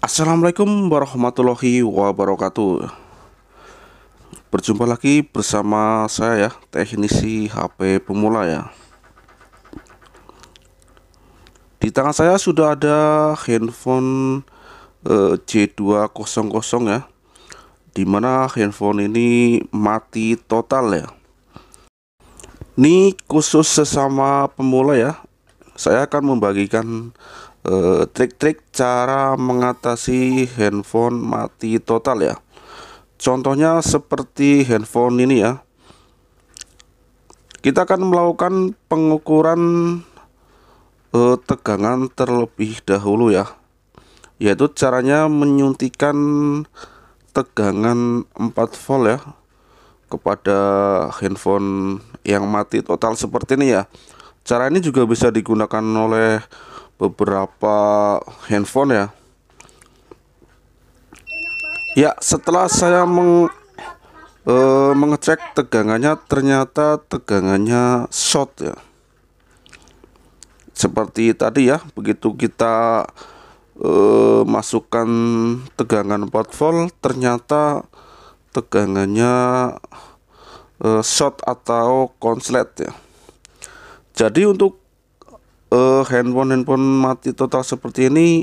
Assalamualaikum warahmatullahi wabarakatuh. Berjumpa lagi bersama saya ya, teknisi HP pemula ya. Di tangan saya sudah ada handphone J200 ya, dimana handphone ini mati total ya. Ini khusus sesama pemula ya. Saya akan membagikan trik-trik cara mengatasi handphone mati total ya. Contohnya seperti handphone ini ya. Kita akan melakukan pengukuran tegangan terlebih dahulu ya. Yaitu caranya menyuntikkan tegangan 4 volt ya kepada handphone yang mati total seperti ini ya. Cara ini juga bisa digunakan oleh beberapa handphone ya. Ya, setelah saya mengecek tegangannya, ternyata tegangannya short ya. Seperti tadi ya, begitu kita masukkan tegangan 4 volt, ternyata tegangannya short atau konslet ya. Jadi untuk handphone mati total seperti ini,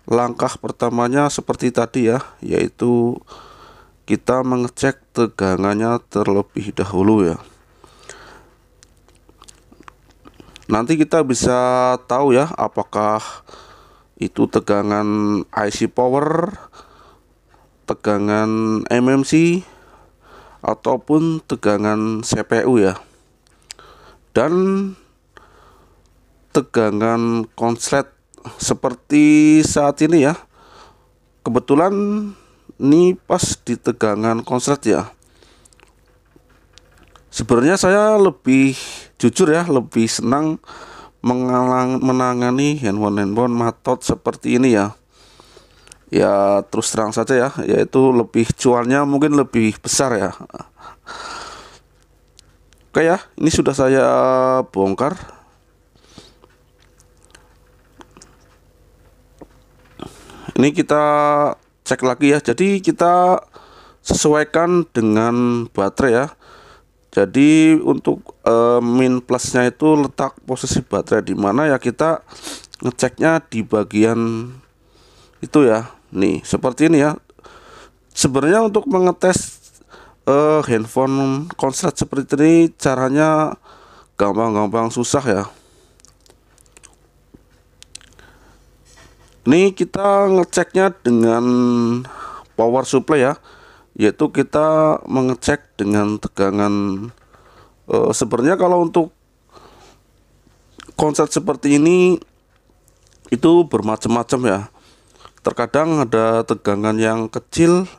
langkah pertamanya seperti tadi ya, yaitu kita mengecek tegangannya terlebih dahulu ya. Nanti kita bisa tahu ya apakah itu tegangan IC power, tegangan MMC, ataupun tegangan CPU ya. Dan tegangan konslet seperti saat ini ya. Kebetulan ini pas di tegangan konslet ya. Sebenarnya saya lebih jujur ya, lebih senang menangani handphone matot seperti ini ya. Ya terus terang saja ya, yaitu lebih cuannya mungkin lebih besar ya. Oke ya, ini sudah saya bongkar. Ini kita cek lagi ya. Jadi kita sesuaikan dengan baterai ya. Jadi untuk min plusnya itu letak posisi baterai di mana ya, kita ngeceknya di bagian itu ya. Nih seperti ini ya. Sebenarnya untuk mengetes handphone konslet seperti ini caranya gampang-gampang susah ya. Ini kita ngeceknya dengan power supply ya, yaitu kita mengecek dengan tegangan sebenarnya kalau untuk konslet seperti ini itu bermacam-macam ya. Terkadang ada tegangan yang kecil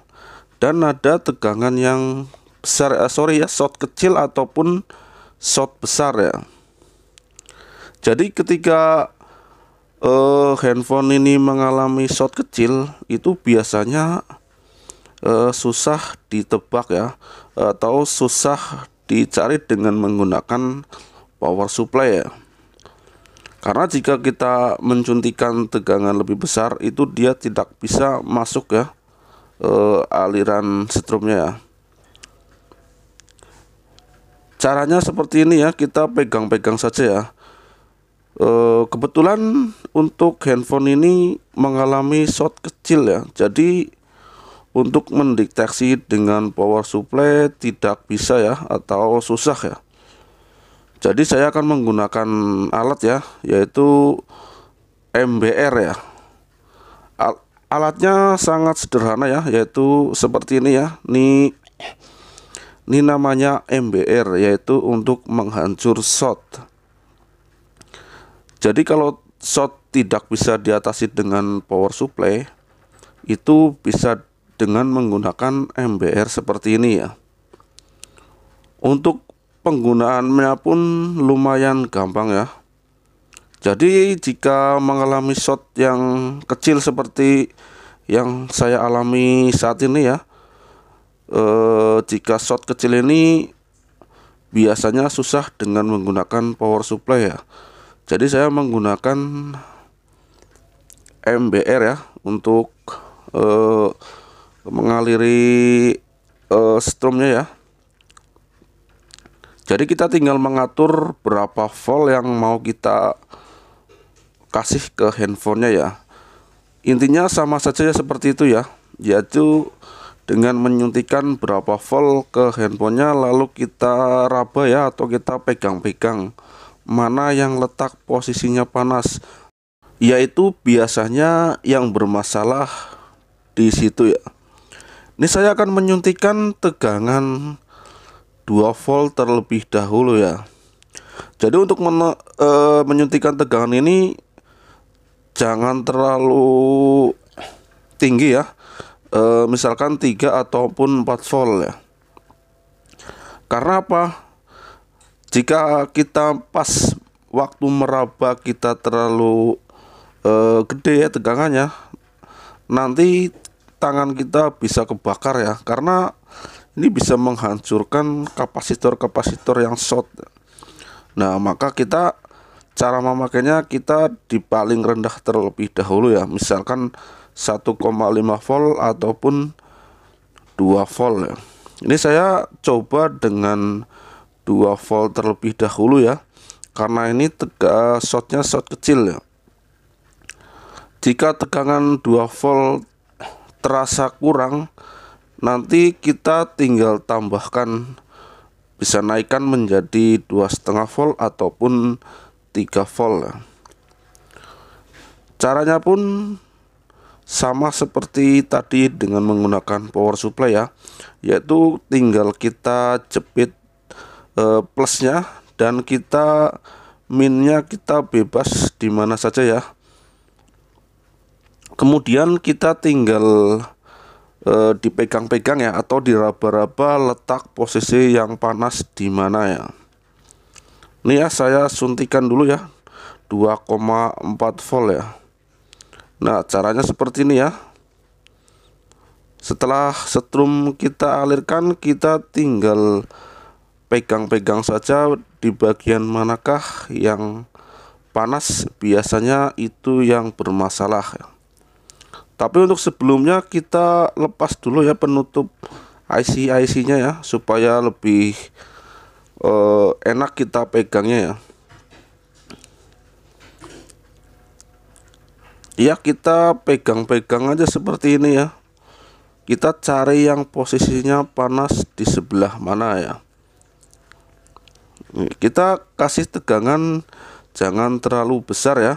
dan ada tegangan yang besar, short kecil ataupun short besar ya. Jadi ketika handphone ini mengalami short kecil, itu biasanya susah ditebak ya, atau susah dicari dengan menggunakan power supply ya. Karena jika kita mensuntikan tegangan lebih besar, itu dia tidak bisa masuk ya aliran strumnya ya. Caranya seperti ini ya, kita pegang-pegang saja ya. Kebetulan untuk handphone ini mengalami short kecil ya. Jadi untuk mendeteksi dengan power supply tidak bisa ya, atau susah ya. Jadi saya akan menggunakan alat ya, yaitu MBR ya. Alatnya sangat sederhana ya, yaitu seperti ini ya. Ini namanya MBR, yaitu untuk menghancur short. Jadi kalau short tidak bisa diatasi dengan power supply, itu bisa dengan menggunakan MBR seperti ini ya. Untuk penggunaannya pun lumayan gampang ya. Jadi jika mengalami short yang kecil seperti yang saya alami saat ini ya, jika short kecil ini biasanya susah dengan menggunakan power supply ya. Jadi saya menggunakan MBR ya untuk mengaliri strumnya ya. Jadi kita tinggal mengatur berapa volt yang mau kita kasih ke handphonenya ya. Intinya sama saja ya seperti itu ya, yaitu dengan menyuntikkan berapa volt ke handphonenya, lalu kita raba ya atau kita pegang-pegang mana yang letak posisinya panas, yaitu biasanya yang bermasalah di situ ya. Ini saya akan menyuntikkan tegangan 2 volt terlebih dahulu ya. Jadi untuk menyuntikkan tegangan ini jangan terlalu tinggi ya, misalkan 3 ataupun 4 volt ya. Karena apa? Jika kita pas waktu meraba kita terlalu gede ya tegangannya, nanti tangan kita bisa kebakar ya, karena ini bisa menghancurkan kapasitor-kapasitor yang short. Nah, maka cara memakainya kita di paling rendah terlebih dahulu ya, misalkan 1,5 volt ataupun 2 volt ya. Ini saya coba dengan 2 volt terlebih dahulu ya, karena ini shortnya short kecil ya. Jika tegangan 2 volt terasa kurang, nanti kita tinggal tambahkan, bisa naikkan menjadi 2,5 volt ataupun 3 volt ya. Caranya pun sama seperti tadi dengan menggunakan power supply ya, yaitu tinggal kita jepit plusnya dan kita minnya kita bebas di mana saja ya. Kemudian kita tinggal dipegang-pegang ya atau diraba-raba letak posisi yang panas di mana ya. Ini ya saya suntikan dulu ya 2,4 volt ya. Nah, caranya seperti ini ya. Setelah setrum kita alirkan, kita tinggal pegang-pegang saja di bagian manakah yang panas, biasanya itu yang bermasalah ya. Tapi untuk sebelumnya kita lepas dulu ya penutup IC-nya ya, supaya lebih enak kita pegangnya ya. Ya, kita pegang-pegang aja seperti ini ya. Kita cari yang posisinya panas di sebelah mana ya. Kita kasih tegangan jangan terlalu besar ya,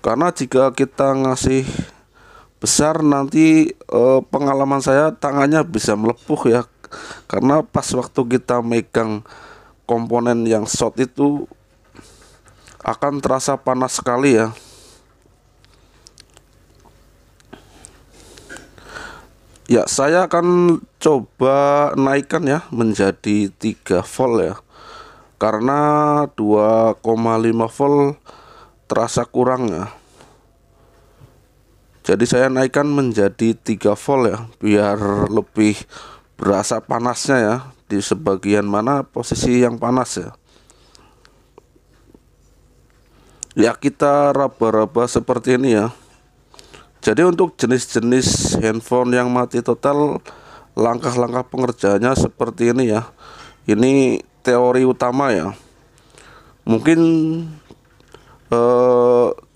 karena jika kita ngasih besar nanti pengalaman saya tangannya bisa melepuh ya, karena pas waktu kita megang komponen yang short itu akan terasa panas sekali ya. Ya, saya akan coba naikkan ya menjadi 3 volt ya, karena 2,5 volt terasa kurang ya. Jadi saya naikkan menjadi 3 volt ya, biar lebih berasa panasnya ya, di sebagian mana posisi yang panas ya. Ya, kita raba-raba seperti ini ya. Jadi untuk jenis-jenis handphone yang mati total, langkah-langkah pengerjaannya seperti ini ya. Ini teori utama ya. Mungkin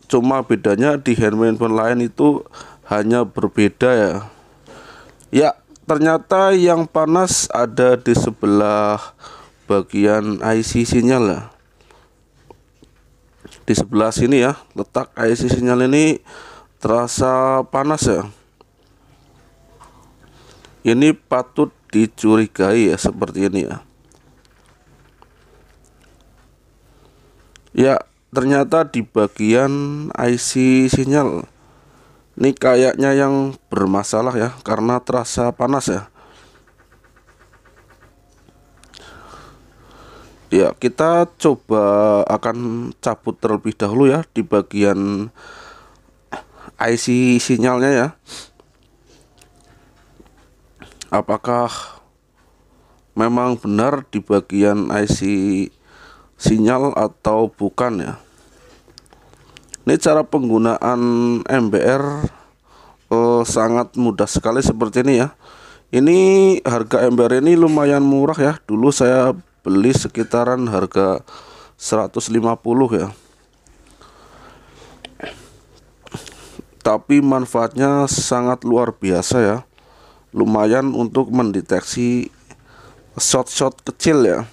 cuma bedanya di handphone lain itu hanya berbeda ya. Ya, ternyata yang panas ada di sebelah bagian IC sinyal ya. Di sebelah sini ya, letak IC sinyal ini terasa panas ya. Ini patut dicurigai ya, seperti ini ya. Ya, ternyata di bagian IC sinyal ini kayaknya yang bermasalah ya, karena terasa panas ya. Ya, kita coba akan cabut terlebih dahulu ya di bagian IC sinyalnya ya. Apakah memang benar di bagian IC sinyal atau bukan ya. Ini cara penggunaan MBR sangat mudah sekali seperti ini ya. Ini harga MBR ini lumayan murah ya. Dulu saya beli sekitaran harga 150 ya. Tapi manfaatnya sangat luar biasa ya. Lumayan untuk mendeteksi shot-shot kecil ya.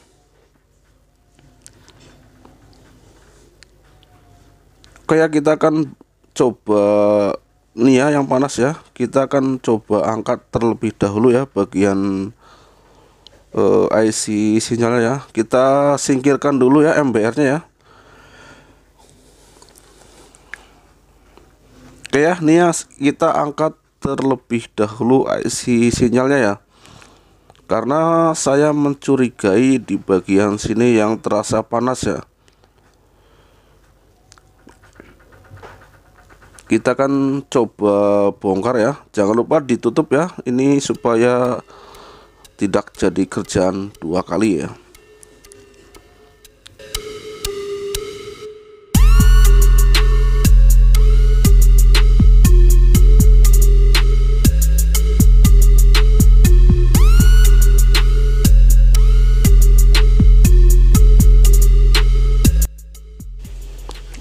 Kayak kita akan coba nih ya yang panas ya. Kita akan coba angkat terlebih dahulu ya bagian IC sinyalnya ya. Kita singkirkan dulu ya MBR-nya ya. Oke ya, nih ya kita angkat terlebih dahulu IC sinyalnya ya. Karena saya mencurigai di bagian sini yang terasa panas ya. Kita akan coba bongkar ya. Jangan lupa ditutup ya. Ini supaya tidak jadi kerjaan dua kali ya.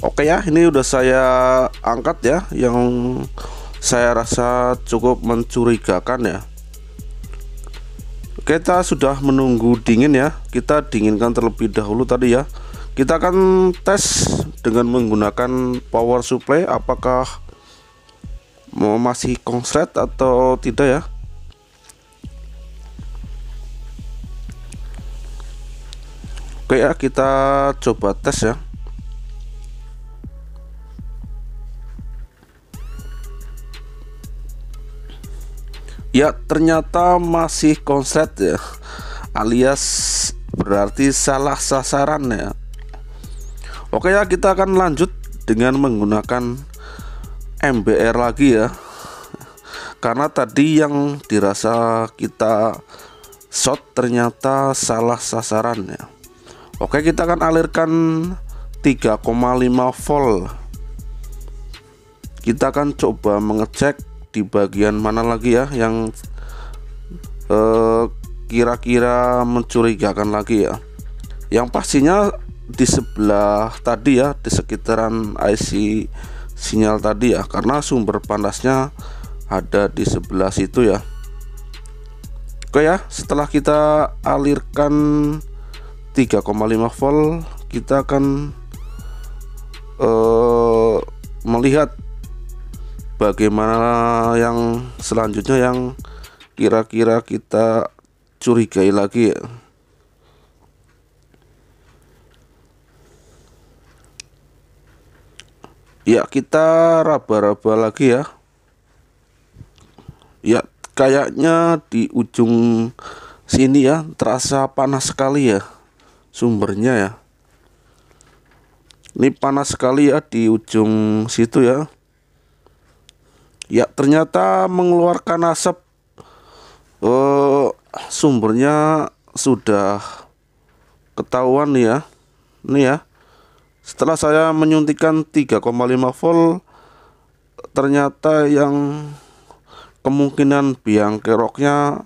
Oke ya, ini udah saya angkat ya, yang saya rasa cukup mencurigakan ya. Kita sudah menunggu dingin ya. Kita dinginkan terlebih dahulu tadi ya. Kita akan tes dengan menggunakan power supply apakah mau masih konslet atau tidak ya. Oke ya, kita coba tes ya. Ya, ternyata masih konslet ya, alias berarti salah sasaran ya. Oke ya, kita akan lanjut dengan menggunakan MBR lagi ya. Karena tadi yang dirasa kita shot ternyata salah sasaran ya. Oke, kita akan alirkan 3,5 volt. Kita akan coba mengecek di bagian mana lagi ya yang kira-kira mencurigakan lagi ya. Yang pastinya di sebelah tadi ya, di sekitaran IC sinyal tadi ya, karena sumber panasnya ada di sebelah situ ya. Oke ya, setelah kita alirkan 3,5 volt, kita akan melihat bagaimana yang selanjutnya yang kira-kira kita curigai lagi ya. Ya, kita raba-raba lagi ya. Ya, kayaknya di ujung sini ya terasa panas sekali ya sumbernya ya. Ini panas sekali ya di ujung situ ya. Ya, ternyata mengeluarkan asap. Sumbernya sudah ketahuan nih ya. Nih ya. Setelah saya menyuntikkan 3,5 volt, ternyata yang kemungkinan biang keroknya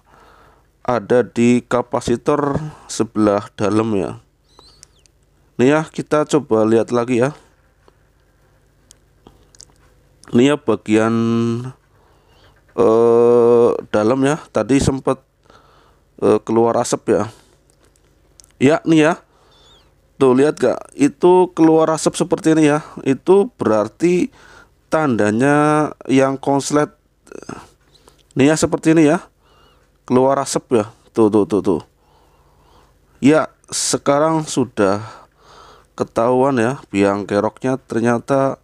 ada di kapasitor sebelah dalam ya. Nih ya, kita coba lihat lagi ya. Ini ya bagian dalam ya, tadi sempat keluar asap ya. Ya, nih ya. Tuh, lihat gak? Itu keluar asap seperti ini ya. Itu berarti tandanya yang konslet. Nih ya, seperti ini ya. Keluar asap ya. Tuh. Ya, sekarang sudah ketahuan ya, biang keroknya ternyata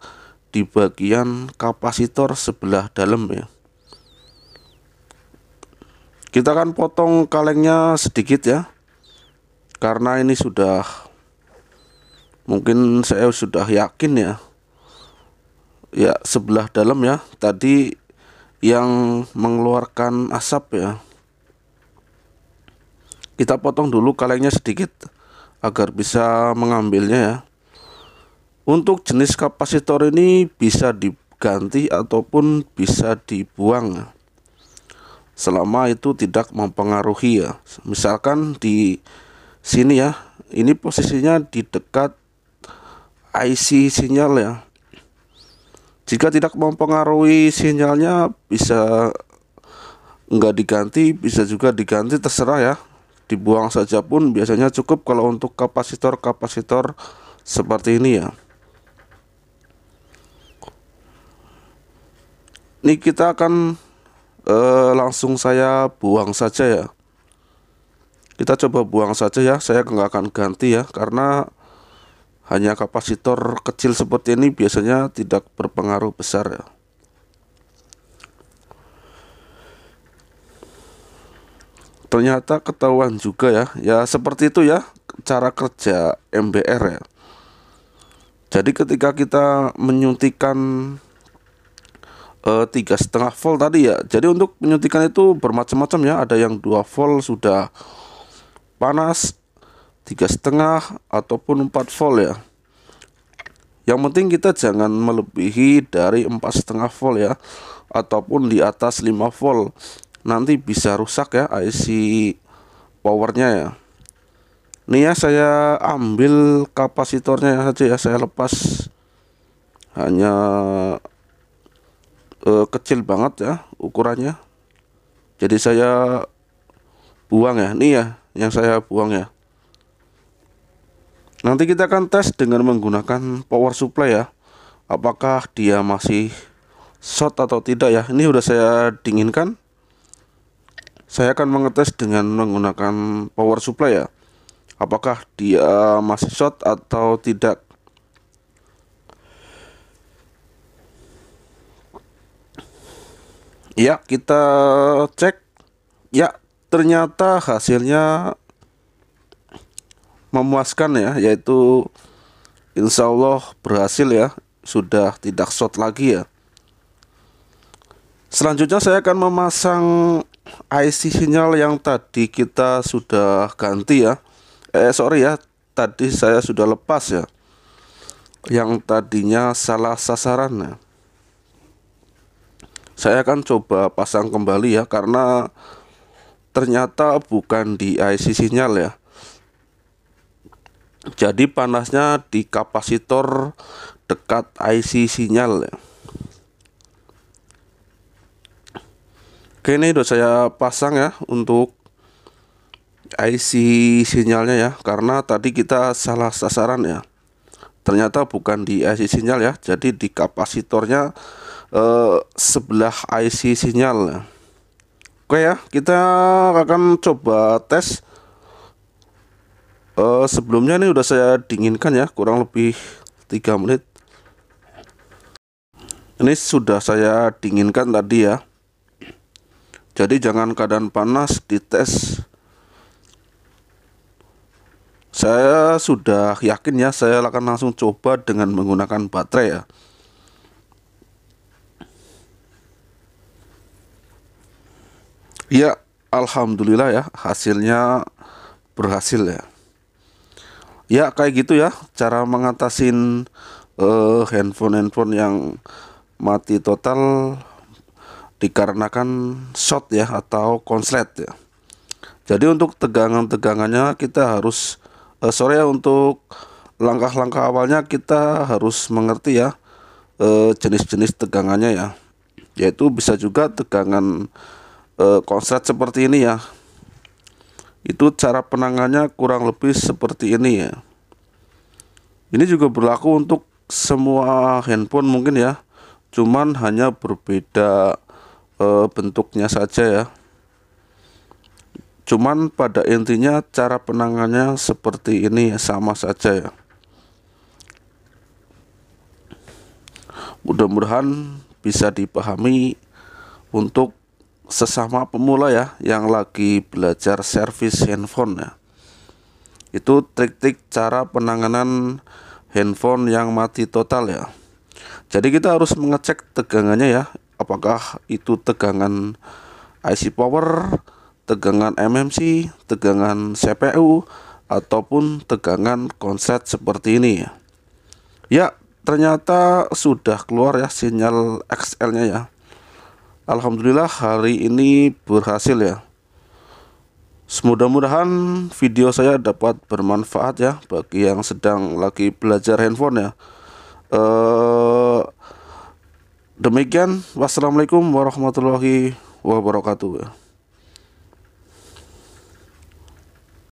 di bagian kapasitor sebelah dalam ya. Kita akan potong kalengnya sedikit ya, karena ini sudah, mungkin saya sudah yakin ya. Ya, sebelah dalam ya, tadi yang mengeluarkan asap ya. Kita potong dulu kalengnya sedikit agar bisa mengambilnya ya. Untuk jenis kapasitor ini bisa diganti ataupun bisa dibuang selama itu tidak mempengaruhi ya. Misalkan di sini ya, ini posisinya di dekat IC sinyal ya. Jika tidak mempengaruhi sinyalnya, bisa nggak diganti, bisa juga diganti, terserah ya. Dibuang saja pun biasanya cukup kalau untuk kapasitor-kapasitor seperti ini ya. Ini kita akan langsung saya buang saja ya. Kita coba buang saja ya. Saya nggak akan ganti ya, karena hanya kapasitor kecil seperti ini biasanya tidak berpengaruh besar ya. Ternyata ketahuan juga ya. Ya seperti itu ya cara kerja MBR ya. Jadi ketika kita menyuntikkan 3,5 volt tadi ya. Jadi untuk menyuntikkan itu bermacam-macam ya. Ada yang 2 volt sudah panas, 3,5 ataupun 4 volt ya. Yang penting kita jangan melebihi dari 4,5 volt ya, ataupun di atas 5 volt. Nanti bisa rusak ya IC powernya ya. Nih ya, saya ambil kapasitornya saja ya. Saya lepas, hanya kecil banget ya ukurannya. Jadi saya buang ya. Nih ya yang saya buang ya. Nanti kita akan tes dengan menggunakan power supply ya, apakah dia masih short atau tidak ya. Ini udah saya dinginkan. Saya akan mengetes dengan menggunakan power supply ya, apakah dia masih short atau tidak. Ya, kita cek. Ya, ternyata hasilnya memuaskan ya, yaitu insya Allah berhasil ya, sudah tidak short lagi ya. Selanjutnya saya akan memasang IC sinyal yang tadi kita sudah ganti ya. Sorry ya, tadi saya sudah lepas ya, yang tadinya salah sasaran ya. Saya akan coba pasang kembali ya, karena ternyata bukan di IC sinyal ya. Jadi panasnya di kapasitor dekat IC sinyal ya. Oke, ini udah saya pasang ya untuk IC sinyalnya ya, karena tadi kita salah sasaran ya. Ternyata bukan di IC sinyal ya, jadi di kapasitornya sebelah IC sinyal ya. Oke ya, kita akan coba tes. Sebelumnya ini udah saya dinginkan ya, kurang lebih 3 menit. Ini sudah saya dinginkan tadi ya. Jadi jangan keadaan panas dites. Saya sudah yakin ya, saya akan langsung coba dengan menggunakan baterai ya. Ya, alhamdulillah ya, hasilnya berhasil ya. Ya kayak gitu ya cara mengatasin handphone yang mati total dikarenakan short ya atau konslet ya. Jadi untuk tegangannya kita harus sorry ya, untuk langkah-langkah awalnya kita harus mengerti ya jenis-jenis tegangannya ya. Yaitu bisa juga tegangan konslet seperti ini ya. Itu cara penanganannya kurang lebih seperti ini ya. Ini juga berlaku untuk semua handphone mungkin ya, cuman hanya berbeda bentuknya saja ya. Cuman pada intinya cara penanganannya seperti ini ya, sama saja ya. Mudah-mudahan bisa dipahami untuk sesama pemula ya, yang lagi belajar servis handphone ya. Itu trik-trik cara penanganan handphone yang mati total ya. Jadi kita harus mengecek tegangannya ya, apakah itu tegangan IC power, tegangan MMC, tegangan CPU, ataupun tegangan konslet seperti ini ya. Ya, ternyata sudah keluar ya sinyal XL-nya ya. Alhamdulillah hari ini berhasil ya. Mudah-mudahan video saya dapat bermanfaat ya bagi yang sedang lagi belajar handphone ya. Demikian, wassalamualaikum warahmatullahi wabarakatuh.